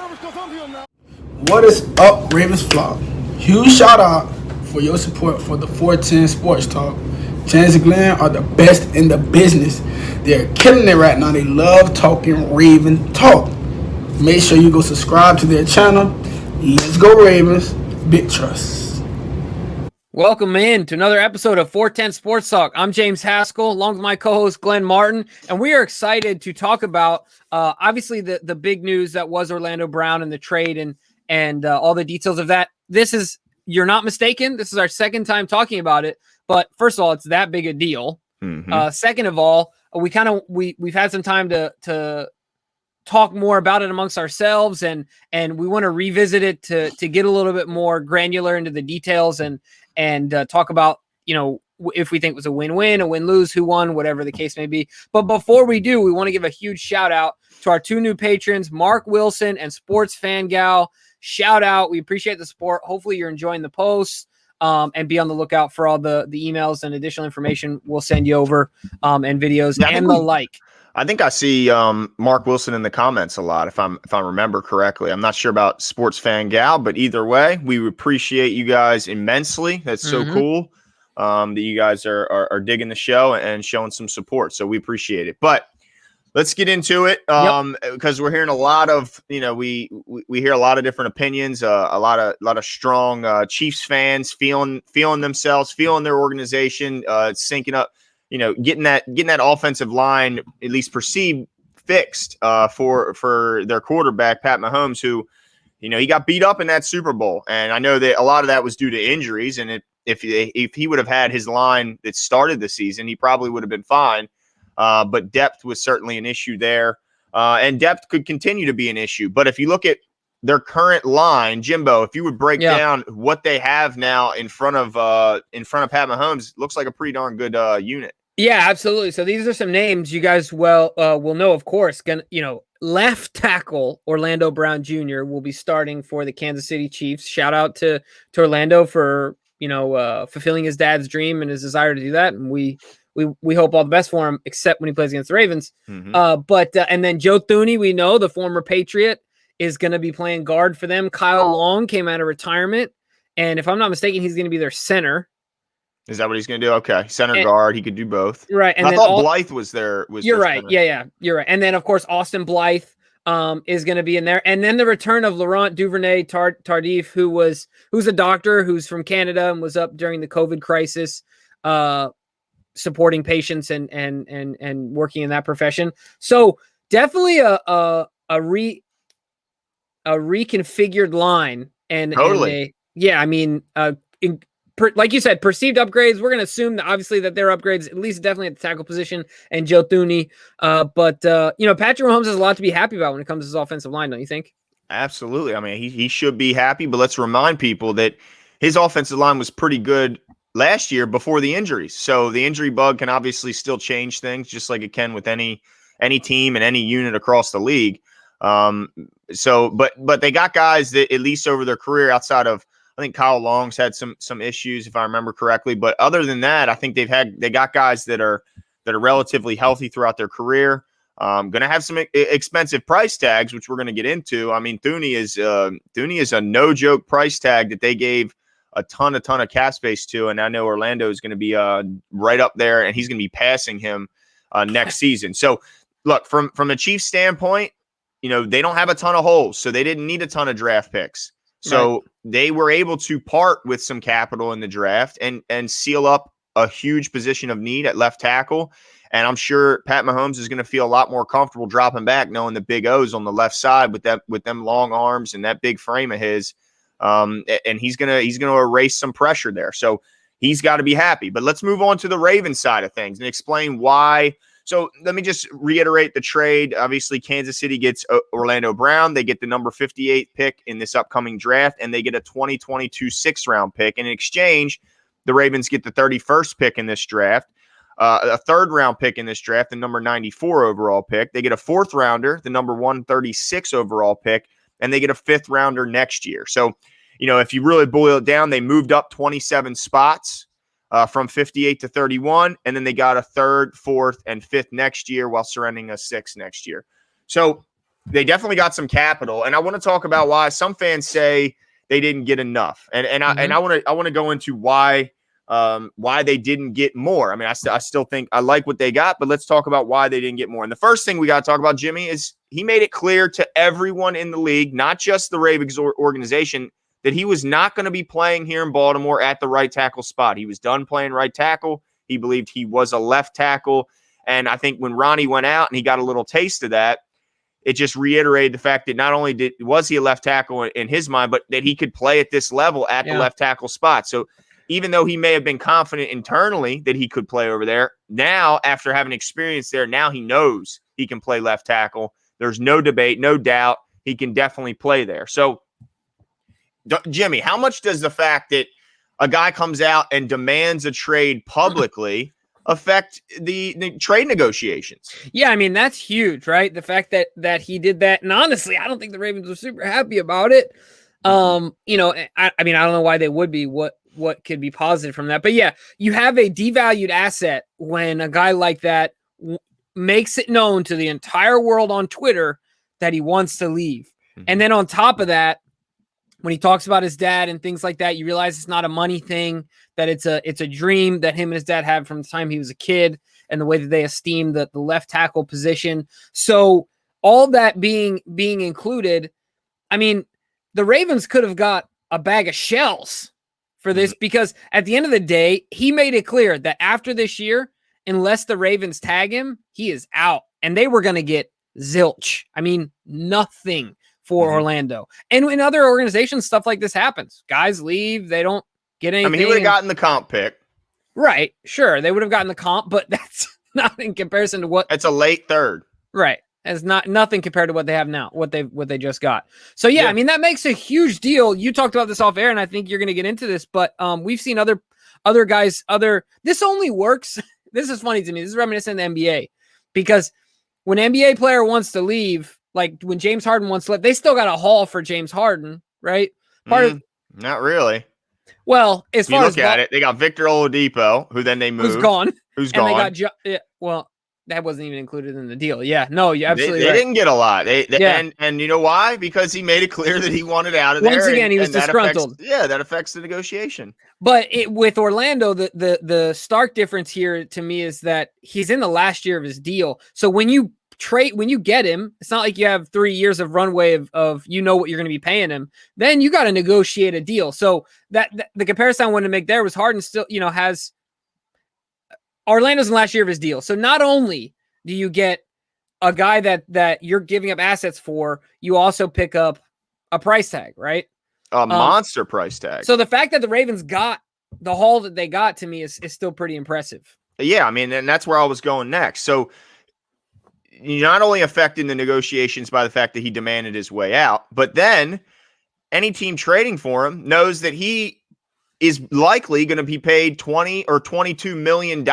What is up, Ravens Flock? Huge shout out for your support for the 410 Sports Talk. James and Glenn are the best in the business. They're killing it right now. They love talking Raven talk. Make sure you go subscribe to their channel. Let's go Ravens. Big trust. Welcome in to another episode of 410 Sports Talk. I'm James Haskell, along with my co-host Glenn Martin, and we are excited to talk about obviously the big news that was Orlando Brown and the trade and all the details of that. You're not mistaken, this is our second time talking about it, but first of all, it's that big a deal. Second of all, we've had some time to talk more about it amongst ourselves, and we want to revisit it to get a little bit more granular into the details and talk about, if we think it was a win-win, a win-lose, who won, whatever the case may be. But before we do, we want to give a huge shout out to our two new patrons, Mark Wilson and Sports Fan Gal. Shout out. We appreciate the support. Hopefully you're enjoying the posts, and be on the lookout for all the emails and additional information we'll send you over, and videos and the like. I think I see Mark Wilson in the comments a lot, if I remember correctly. I'm not sure about Sports Fan Gal, but either way, we appreciate you guys immensely. That's so cool that you guys are digging the show and showing some support. So we appreciate it. But let's get into it, because we're hearing a lot of, we hear a lot of different opinions, a lot of strong Chiefs fans feeling themselves, feeling their organization, syncing up. Getting that offensive line at least perceived fixed for their quarterback, Pat Mahomes, who, he got beat up in that Super Bowl. And I know that a lot of that was due to injuries. And if he would have had his line that started the season, he probably would have been fine. But depth was certainly an issue there. And depth could continue to be an issue. But if you look at their current line, Jimbo, if you would break down what they have now in front of Pat Mahomes, looks like a pretty darn good unit. Yeah, absolutely. So these are some names you guys will know, of course. Left tackle Orlando Brown Jr. will be starting for the Kansas City Chiefs. Shout out to Orlando for fulfilling his dad's dream and his desire to do that, and we hope all the best for him, except when he plays against the Ravens. And then Joe Thuney, we know, the former Patriot, is going to be playing guard for them. Kyle Long came out of retirement, and if I'm not mistaken, he's going to be their center. Is that what he's going to do? Okay. Center guard. He could do both. Right. And I thought Blythe was there. You're right. Center. Yeah. You're right. And then, of course, Austin Blythe is going to be in there. And then the return of Laurent Duvernay Tardif, who's a doctor who's from Canada and was up during the COVID crisis, supporting patients and working in that profession. So definitely a reconfigured line. And totally. Like you said, perceived upgrades. We're going to assume that obviously that they're upgrades, at least definitely at the tackle position and Joe Thuney. But Patrick Mahomes has a lot to be happy about when it comes to his offensive line, don't you think? Absolutely. I mean, he should be happy, but let's remind people that his offensive line was pretty good last year before the injuries. So the injury bug can obviously still change things, just like it can with any team and any unit across the league. But they got guys that at least over their career, outside of, I think Kyle Long's had some issues, if I remember correctly. But other than that, I think they got guys that are relatively healthy throughout their career. Going to have some expensive price tags, which we're going to get into. I mean, Thuney is a no joke price tag that they gave a ton of cap space to, and I know Orlando is going to be right up there, and he's going to be passing him next season. So, look, from a Chiefs standpoint, they don't have a ton of holes, so they didn't need a ton of draft picks. So they were able to part with some capital in the draft and seal up a huge position of need at left tackle. And I'm sure Pat Mahomes is going to feel a lot more comfortable dropping back, knowing the big O's on the left side with them long arms and that big frame of his. And he's gonna erase some pressure there. So he's got to be happy. But let's move on to the Ravens side of things and explain why. So let me just reiterate the trade. Obviously, Kansas City gets Orlando Brown. They get the number 58 pick in this upcoming draft, and they get a 2022 sixth-round pick. And in exchange, the Ravens get the 31st pick in this draft, a third-round pick in this draft, the number 94 overall pick. They get a fourth-rounder, the number 136 overall pick, and they get a fifth-rounder next year. So, if you really boil it down, they moved up 27 spots. From 58 to 31, and then they got a third, fourth, and fifth next year while surrendering a sixth next year. So they definitely got some capital, and I want to talk about why some fans say they didn't get enough, and I want to go into why they didn't get more. I mean, I still think I like what they got, but let's talk about why they didn't get more. And the first thing we got to talk about, Jimmy, is he made it clear to everyone in the league, not just the Ravens organization, that he was not going to be playing here in Baltimore at the right tackle spot. He was done playing right tackle. He believed he was a left tackle. And I think when Ronnie went out and he got a little taste of that, it just reiterated the fact that not only was he a left tackle in his mind, but that he could play at this level at the left tackle spot. So even though he may have been confident internally that he could play over there, now after having experience there, now he knows he can play left tackle. There's no debate, no doubt. He can definitely play there. So, Jimmy, how much does the fact that a guy comes out and demands a trade publicly affect the trade negotiations? Yeah, I mean, that's huge, right? The fact that he did that. And honestly, I don't think the Ravens were super happy about it. You know, I mean, I don't know why they would be. What could be positive from that? But yeah, you have a devalued asset when a guy like that makes it known to the entire world on Twitter that he wants to leave. And then on top of that, when he talks about his dad and things like that, you realize it's not a money thing, that it's a dream that him and his dad had from the time he was a kid, and the way that they esteem the left tackle position. So all that being included, I mean, the Ravens could have got a bag of shells for this, because at the end of the day, he made it clear that after this year, unless the Ravens tag him, he is out. And they were going to get zilch. I mean, nothing for Orlando. And in other organizations, stuff like this happens. Guys leave, they don't get anything. I mean, he would have gotten the comp pick. Right, sure. They would have gotten the comp, but that's not in comparison to what. It's a late third. Right. It's nothing compared to what they have now, what they just got. So yeah, I mean, that makes a huge deal. You talked about this off air, and I think you're going to get into this, but we've seen other guys, this only works. This is funny to me. This is reminiscent of the NBA, because when an NBA player wants to leave, like when James Harden once left, they still got a haul for James Harden, right? Not really. Well, as far as look at it, they got Victor Oladipo, who then they moved. Who's gone. And they got that wasn't even included in the deal. Yeah, no, you absolutely they right. didn't get a lot. And you know why? Because he made it clear that he wanted out of there. Once again, he was disgruntled. That affects the negotiation. But with Orlando, the stark difference here to me is that he's in the last year of his deal. So when you get him, it's not like you have 3 years of runway of you know what you're going to be paying him. Then you got to negotiate a deal. So that the comparison I wanted to make there was Harden still, has Orlando's in the last year of his deal. So not only do you get a guy that you're giving up assets for, you also pick up a price tag, right? A monster price tag. So the fact that the Ravens got the haul that they got, to me, is still pretty impressive. Yeah, I mean, and that's where I was going next. So you're not only affecting the negotiations by the fact that he demanded his way out, but then any team trading for him knows that he is likely going to be paid $20 or $22 million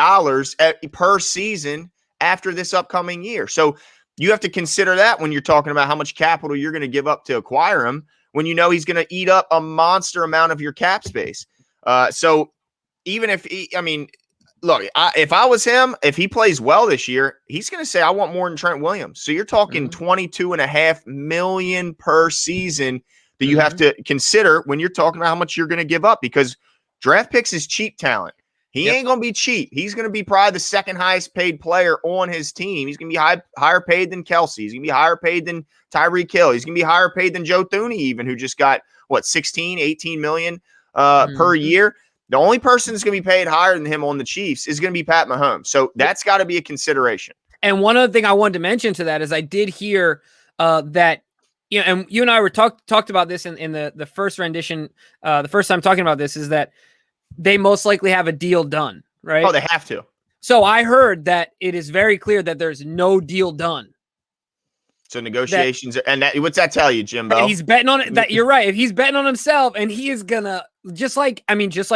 per season after this upcoming year. So you have to consider that when you're talking about how much capital you're going to give up to acquire him, when you know he's going to eat up a monster amount of your cap space. So even if look, if I was him, if he plays well this year, he's going to say, I want more than Trent Williams. So you're talking $22.5 million per season that you have to consider when you're talking about how much you're going to give up, because draft picks is cheap talent. He ain't going to be cheap. He's going to be probably the second highest paid player on his team. He's going to be higher paid than Kelsey. He's going to be higher paid than Tyreek Hill. He's going to be higher paid than Joe Thuney, even, who just got 18 million per year. The only person that's going to be paid higher than him on the Chiefs is going to be Pat Mahomes. So that's got to be a consideration. And one other thing I wanted to mention to that is I did hear that, and you and I were talked about this in the first rendition, the first time talking about this, is that they most likely have a deal done, right? Oh, they have to. So I heard that it is very clear that there's no deal done. So negotiations, what's that tell you, Jimbo? He's betting on it. That you're right. If he's betting on himself, and he is gonna just like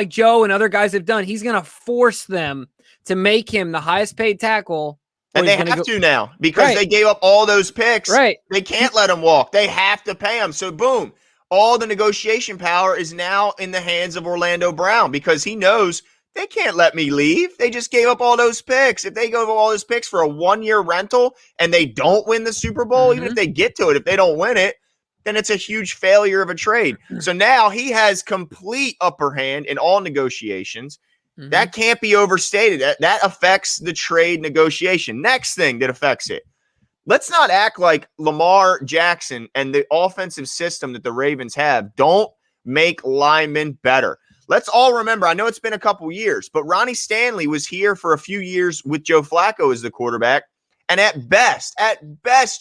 Joe and other guys have done, he's gonna force them to make him the highest paid tackle. And they have to now, because they gave up all those picks. Right. They can't let him walk. They have to pay him. So boom, all the negotiation power is now in the hands of Orlando Brown, because he knows They can't let me leave. They just gave up all those picks. If they go all those picks for a 1-year rental and they don't win the Super Bowl, even if they get to it, if they don't win it, then it's a huge failure of a trade. So now he has complete upper hand in all negotiations. That can't be overstated. That affects the trade negotiation. Next thing that affects it. Let's not act like Lamar Jackson and the offensive system that the Ravens have don't make linemen better. Let's all remember, I know it's been a couple years, but Ronnie Stanley was here for a few years with Joe Flacco as the quarterback. And at best,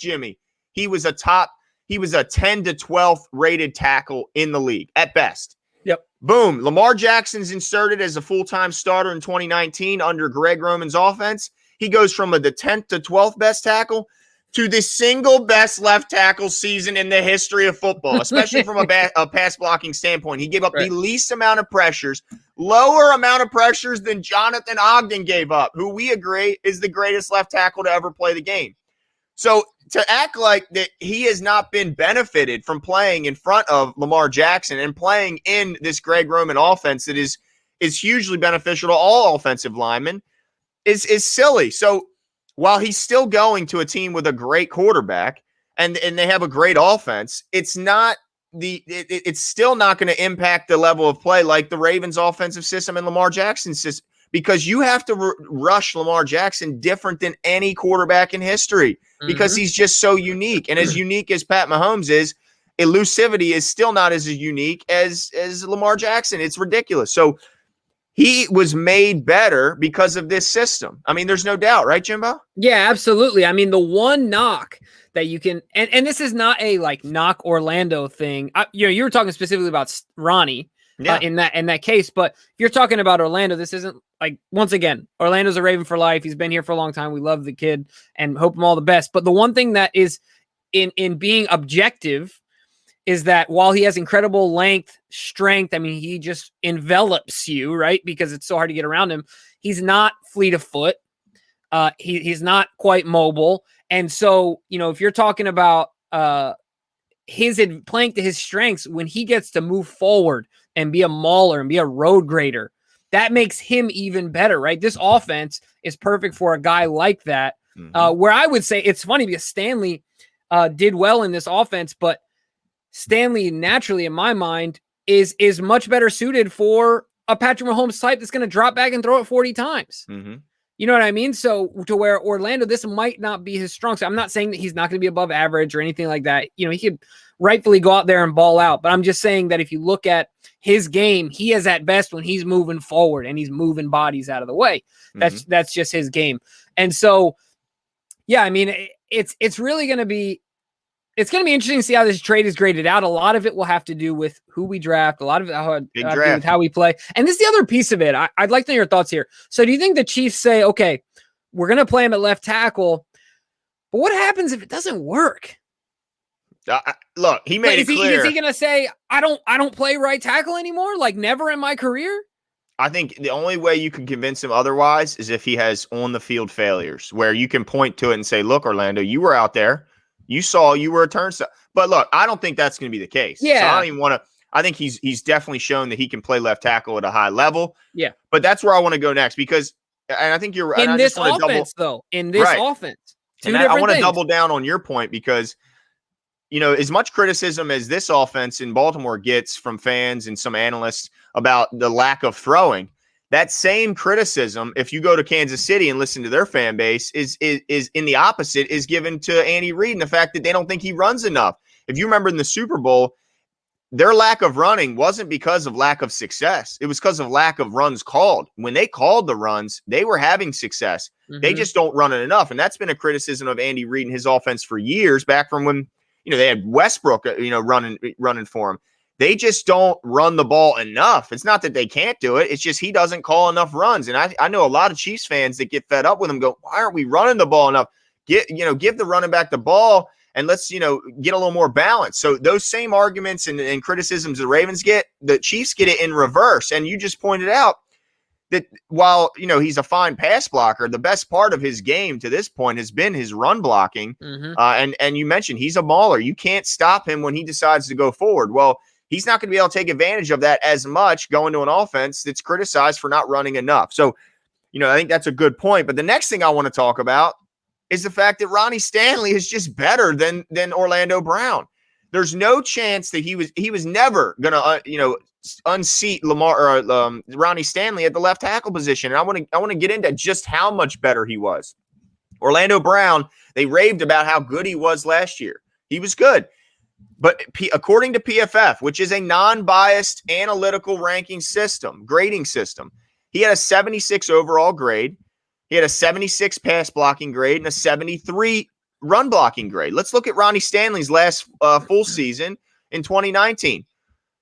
Jimmy, he was a 10 to 12th rated tackle in the league at best. Yep. Boom. Lamar Jackson's inserted as a full-time starter in 2019 under Greg Roman's offense. He goes from the 10th to 12th best tackle to the single best left tackle season in the history of football, especially from a pass blocking standpoint. He gave up the least amount of pressures, lower amount of pressures than Jonathan Ogden gave up, who we agree is the greatest left tackle to ever play the game. So to act like that he has not been benefited from playing in front of Lamar Jackson and playing in this Greg Roman offense that is hugely beneficial to all offensive linemen is silly. So while he's still going to a team with a great quarterback and they have a great offense, it's still not going to impact the level of play like the Ravens offensive system and Lamar Jackson's system, because you have to rush Lamar Jackson different than any quarterback in history because he's just so unique. And as unique as Pat Mahomes is, elusivity is still not as unique as Lamar Jackson. It's ridiculous. So he was made better because of this system. I mean, there's no doubt, right, Jimbo? Yeah, absolutely. I mean, the one knock that you can, and this is not a like knock Orlando thing. You were talking specifically about Ronnie in that case, but if you're talking about Orlando, this isn't like, once again, Orlando's a Raven for life. He's been here for a long time. We love the kid and hope him all the best. But the one thing that is in being objective is that while he has incredible length, strength, I mean, he just envelops you, right? Because it's so hard to get around him. He's not fleet of foot. He's not quite mobile. And so, if you're talking about playing to his strengths, when he gets to move forward and be a mauler and be a road grader, that makes him even better, right? This offense is perfect for a guy like that. Where I would say it's funny because Stanley did well in this offense, but Stanley naturally, in my mind, is much better suited for a Patrick Mahomes type that's going to drop back and throw it 40 times. You know what I mean? So to where Orlando, this might not be his strong. So I'm not saying that he's not going to be above average or anything like that. He could rightfully go out there and ball out. But I'm just saying that if you look at his game, he is at best when he's moving forward and he's moving bodies out of the way. That's just his game. And so, yeah, I mean, it's really going to be, it's going to be interesting to see how this trade is graded out. A lot of it will have to do with who we draft. A lot of it will have to do with how we play. And this is the other piece of it. I'd like to know your thoughts here. So do you think the Chiefs say, okay, we're going to play him at left tackle, but what happens if it doesn't work? Look, he made it clear. Is he going to say, I don't play right tackle anymore? Like never in my career? I think the only way you can convince him otherwise is if he has on the field failures where you can point to it and say, look, Orlando, you were out there. You were a turnstile. But look, I don't think that's going to be the case. Yeah. So I don't even want to. I think he's definitely shown that he can play left tackle at a high level. Yeah. But that's where I want to go next because, and I think you're in this offense, though. In this offense, I want to double down on your point because, as much criticism as this offense in Baltimore gets from fans and some analysts about the lack of throwing, that same criticism, if you go to Kansas City and listen to their fan base, is in the opposite, is given to Andy Reid and the fact that they don't think he runs enough. If you remember in the Super Bowl, their lack of running wasn't because of lack of success. It was because of lack of runs called. When they called the runs, they were having success. They just don't run it enough. And that's been a criticism of Andy Reid and his offense for years, back from when, they had Westbrook, running for him. They just don't run the ball enough. It's not that they can't do it. It's just he doesn't call enough runs. And I know a lot of Chiefs fans that get fed up with him go, why aren't we running the ball enough? Give the running back the ball and let's, get a little more balance. So those same arguments and criticisms the Ravens get, the Chiefs get it in reverse. And you just pointed out that while, he's a fine pass blocker, the best part of his game to this point has been his run blocking. And you mentioned he's a mauler. You can't stop him when he decides to go forward. Well, he's not going to be able to take advantage of that as much going to an offense that's criticized for not running enough. So, I think that's a good point. But the next thing I want to talk about is the fact that Ronnie Stanley is just better than Orlando Brown. There's no chance that he was never going to, unseat Ronnie Stanley at the left tackle position. And I want to get into just how much better he was. Orlando Brown, they raved about how good he was last year. He was good. But according to PFF, which is a non-biased analytical grading system, he had a 76 overall grade. He had a 76 pass blocking grade and a 73 run blocking grade. Let's look at Ronnie Stanley's last full season in 2019.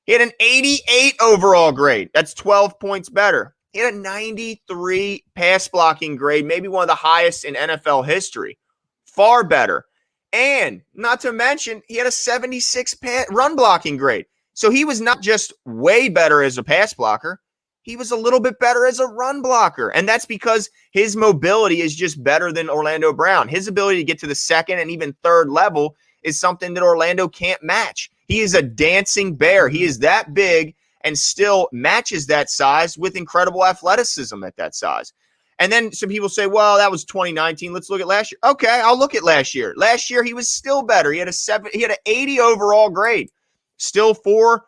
He had an 88 overall grade. That's 12 points better. He had a 93 pass blocking grade, maybe one of the highest in NFL history. Far better. And not to mention, he had a 76 run blocking grade. So he was not just way better as a pass blocker. He was a little bit better as a run blocker. And that's because his mobility is just better than Orlando Brown. His ability to get to the second and even third level is something that Orlando can't match. He is a dancing bear. He is that big and still matches that size with incredible athleticism at that size. And then some people say, well, that was 2019. Let's look at last year. Okay, I'll look at last year. Last year, he was still better. He had an 80 overall grade. Still 4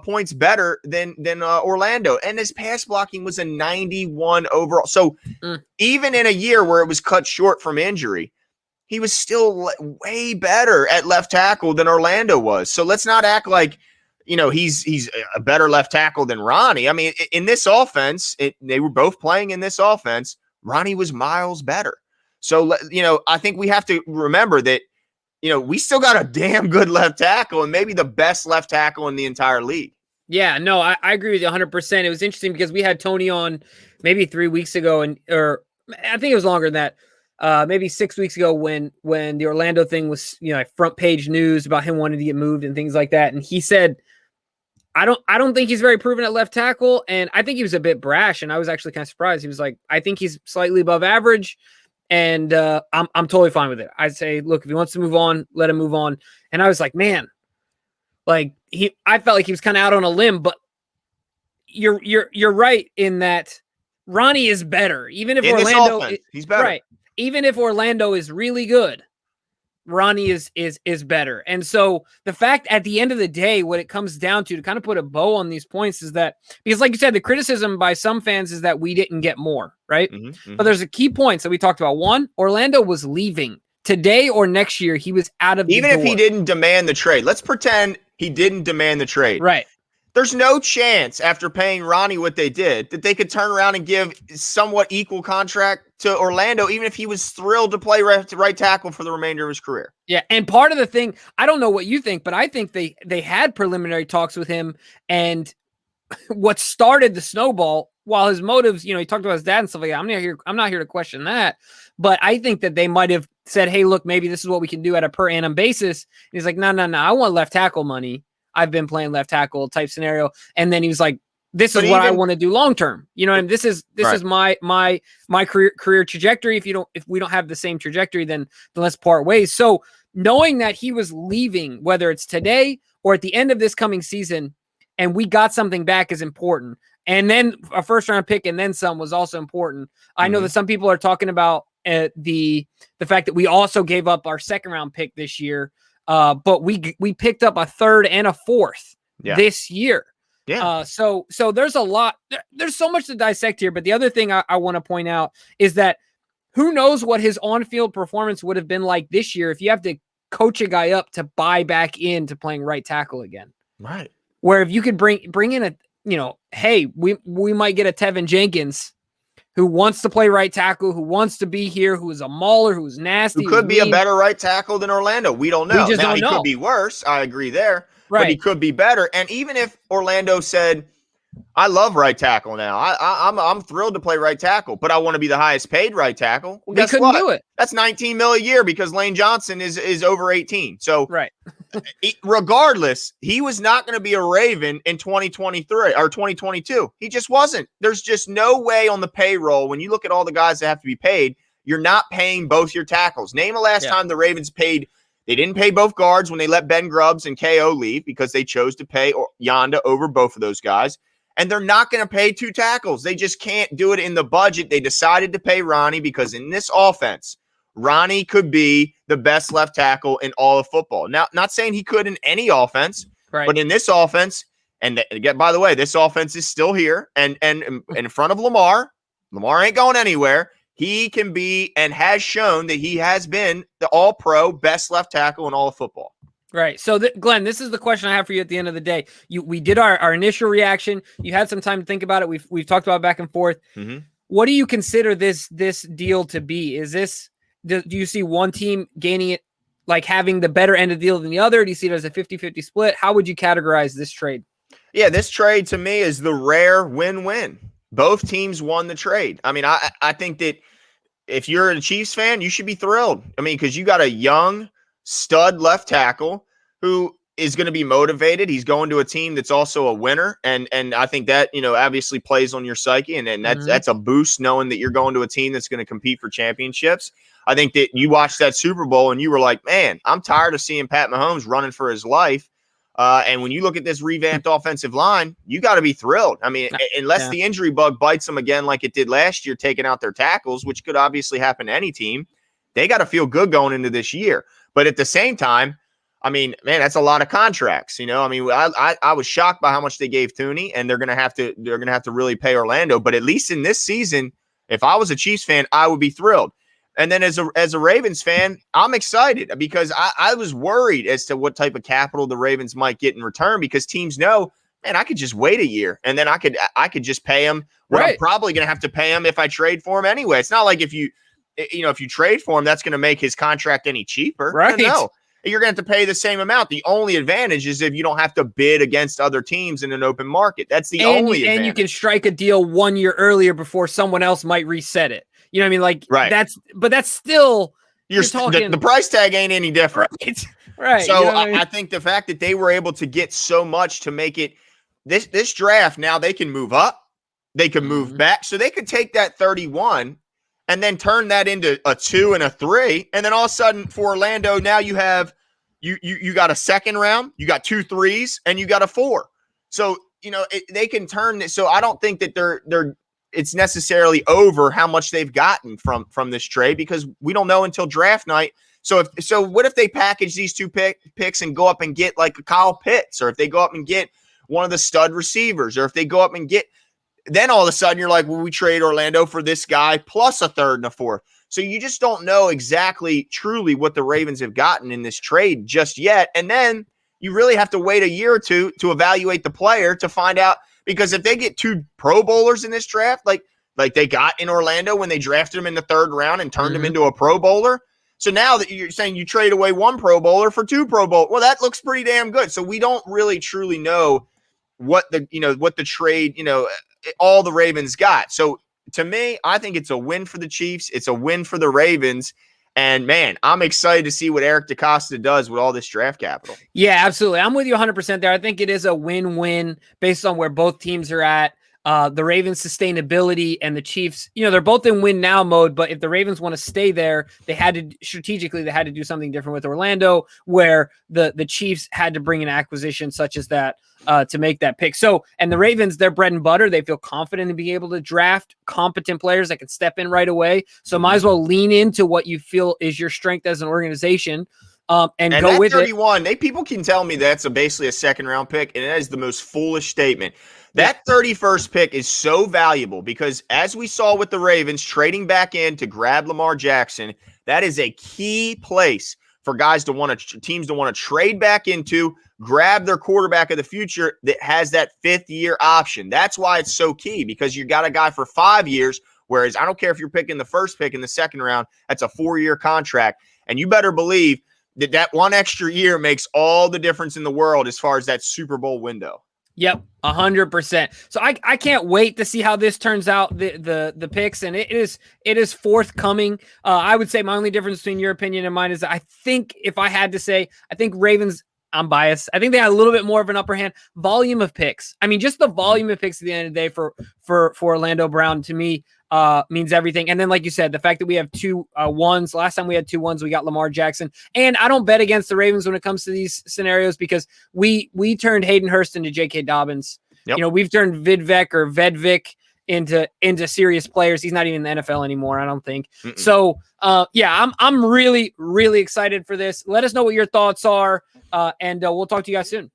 points better than Orlando. And his pass blocking was a 91 overall. So even in a year where it was cut short from injury, he was still way better at left tackle than Orlando was. So let's not act like, he's a better left tackle than Ronnie. I mean, in this offense, they were both playing in this offense. Ronnie was miles better. So, I think we have to remember that, we still got a damn good left tackle and maybe the best left tackle in the entire league. Yeah, no, I agree with you 100%. It was interesting because we had Tony on maybe 3 weeks ago, or I think it was longer than that. Maybe 6 weeks ago when the Orlando thing was, front page news about him wanting to get moved and things like that. And he said, I don't think he's very proven at left tackle. And I think he was a bit brash. And I was actually kind of surprised. He was like, I think he's slightly above average. And I'm totally fine with it. I'd say, look, if he wants to move on, let him move on. And I was like, man, I felt like he was kind of out on a limb, but you're right in that Ronnie is better. Even if Orlando, he's better. Right. Even if Orlando is really good, Ronnie is better. And so the fact at the end of the day, what it comes down to kind of put a bow on these points is that, because like you said, the criticism by some fans is that we didn't get more, right? But there's a key points that we talked about. One, Orlando was leaving today or next year. He was out of the door. Even if he didn't demand the trade, let's pretend he didn't demand the trade. Right. There's no chance after paying Ronnie what they did that they could turn around and give somewhat equal contract to Orlando, even if he was thrilled to play right tackle for the remainder of his career. Yeah, and part of the thing, I don't know what you think, but I think they had preliminary talks with him, and what started the snowball, while his motives, he talked about his dad and stuff like that. I'm not here to question that, but I think that they might have said, hey, look, maybe this is what we can do at a per annum basis. And he's like, no, I want left tackle money. I've been playing left tackle type scenario. And then he was like, this is what I want to do long term. And this is my career trajectory. If we don't have the same trajectory, then let's part ways. So knowing that he was leaving, whether it's today or at the end of this coming season, and we got something back is important. And then a first round pick and then some was also important. I know that some people are talking about the fact that we also gave up our second round pick this year. But we picked up a third and a fourth this year. Yeah. So there's a lot. There's so much to dissect here. But the other thing I want to point out is that who knows what his on-field performance would have been like this year if you have to coach a guy up to buy back into playing right tackle again. Right. Where if you could bring in a, hey, we might get a Tevin Jenkins who wants to play right tackle, who wants to be here, who is a mauler, who's nasty. Who could be a better right tackle than Orlando. We don't know. We don't know. Could be worse. I agree there. Right. But he could be better. And even if Orlando said, I love right tackle now. I'm thrilled to play right tackle, but I want to be the highest paid right tackle. Well, they couldn't do it. That's $19 million a year because Lane Johnson is over 18. So right. Regardless, he was not going to be a Raven in 2023 or 2022. He just wasn't. There's just no way on the payroll. When you look at all the guys that have to be paid, you're not paying both your tackles. Name the last time the Ravens paid They didn't pay both guards when they let Ben Grubbs and KO leave because they chose to pay Yonda over both of those guys. And they're not going to pay 2 tackles. They just can't do it in the budget. They decided to pay Ronnie because in this offense, Ronnie could be the best left tackle in all of football. Now, not saying he could in any offense, Right. but in this offense, and again, by the way, this offense is still here and in front of Lamar. Lamar ain't going anywhere. He can be and has shown that he has been the all-pro best left tackle in all of football. Right. So, Glenn, this is the question I have for you at the end of the day. We did our initial reaction. You had some time to think about it. We've talked about it back and forth. Mm-hmm. What do you consider this deal to be? Is this do you see one team gaining it, like having the better end of the deal than the other? Do you see it as a 50-50 split? How would you categorize this trade? Yeah, this trade to me is the rare win-win. Both teams won the trade. I mean, I think that if you're a Chiefs fan, you should be thrilled. I mean, because you got a young stud left tackle who is going to be motivated. He's going to a team that's also a winner. And I think that, obviously plays on your psyche. And that's a boost knowing that you're going to a team that's going to compete for championships. I think that you watched that Super Bowl and you were like, man, I'm tired of seeing Pat Mahomes running for his life. And when you look at this revamped offensive line, you got to be thrilled. I mean, unless the injury bug bites them again like it did last year, taking out their tackles, which could obviously happen to any team, they got to feel good going into this year. But at the same time, I mean, man, that's a lot of contracts. I mean, I was shocked by how much they gave Thuney, and they're gonna have to really pay Orlando. But at least in this season, if I was a Chiefs fan, I would be thrilled. And then as a Ravens fan, I'm excited because I was worried as to what type of capital the Ravens might get in return because teams know, man, I could just wait a year and then I could just pay him what I'm probably going to have to pay him if I trade for him anyway. It's not like if you trade for him, that's going to make his contract any cheaper. Right. No. You're going to have to pay the same amount. The only advantage is if you don't have to bid against other teams in an open market. That's the only advantage. And you can strike a deal 1 year earlier before someone else might reset it. You know what I mean? Like, right. That's still you're talking. The price tag ain't any different. Right. So I think the fact that they were able to get so much to make it this draft, now they can move up, they can move back. So they could take that 31 and then turn that into a 2 and a 3. And then all of a sudden for Orlando, now you have you got a second round, you got 2 3s, and you got a 4. So, they can turn this. So I don't think that it's necessarily over how much they've gotten from this trade because we don't know until draft night. So what if they package these 2 picks and go up and get like a Kyle Pitts, or if they go up and get one of the stud receivers, or if they go up and get, then all of a sudden you're like, well, we trade Orlando for this guy plus a 3rd and a 4th. So you just don't know exactly truly what the Ravens have gotten in this trade just yet. And then you really have to wait a year or two to evaluate the player to find out. Because if they get 2 Pro Bowlers in this draft, like they got in Orlando when they drafted him in the 3rd round and turned him into a Pro Bowler. So now that you're saying you trade away 1 Pro Bowler for 2 Pro Bowlers, well, that looks pretty damn good. So we don't really truly know what the trade, all the Ravens got. So to me, I think it's a win for the Chiefs. It's a win for the Ravens. And, man, I'm excited to see what Eric DeCosta does with all this draft capital. Yeah, absolutely. I'm with you 100% there. I think it is a win-win based on where both teams are at. The Ravens' sustainability and the Chiefs, they're both in win now mode, but if the Ravens want to stay there, they had to do something different with Orlando, where the Chiefs had to bring an acquisition such as that to make that pick. So, and the Ravens, their bread and butter, they feel confident in being able to draft competent players that can step in right away. So might as well lean into what you feel is your strength as an organization. And go with 31, people can tell me that's basically a 2nd round pick, and that is the most foolish statement. That 31st pick is so valuable because as we saw with the Ravens trading back in to grab Lamar Jackson, that is a key place for guys teams to want to trade back into, grab their quarterback of the future that has that 5th year option. That's why it's so key, because you got a guy for 5 years, whereas I don't care if you're picking the 1st pick in the 2nd round, that's a 4-year contract. And you better believe that 1 extra year makes all the difference in the world as far as that Super Bowl window. Yep, 100%. So I can't wait to see how this turns out, the picks, and it is forthcoming. I would say my only difference between your opinion and mine is I think if I had to say, I think Ravens, I'm biased. I think they had a little bit more of an upper hand. Volume of picks. I mean, just the volume of picks at the end of the day for Orlando Brown to me means everything. And then, like you said, the fact that we have 2 1s. Last time we had 2 1s, we got Lamar Jackson. And I don't bet against the Ravens when it comes to these scenarios because we turned Hayden Hurst into J.K. Dobbins. Yep. You know, we've turned Vedvik into serious players. He's not even in the NFL anymore, I don't think. Mm-mm. So, I'm really, really excited for this. Let us know what your thoughts are, and we'll talk to you guys soon.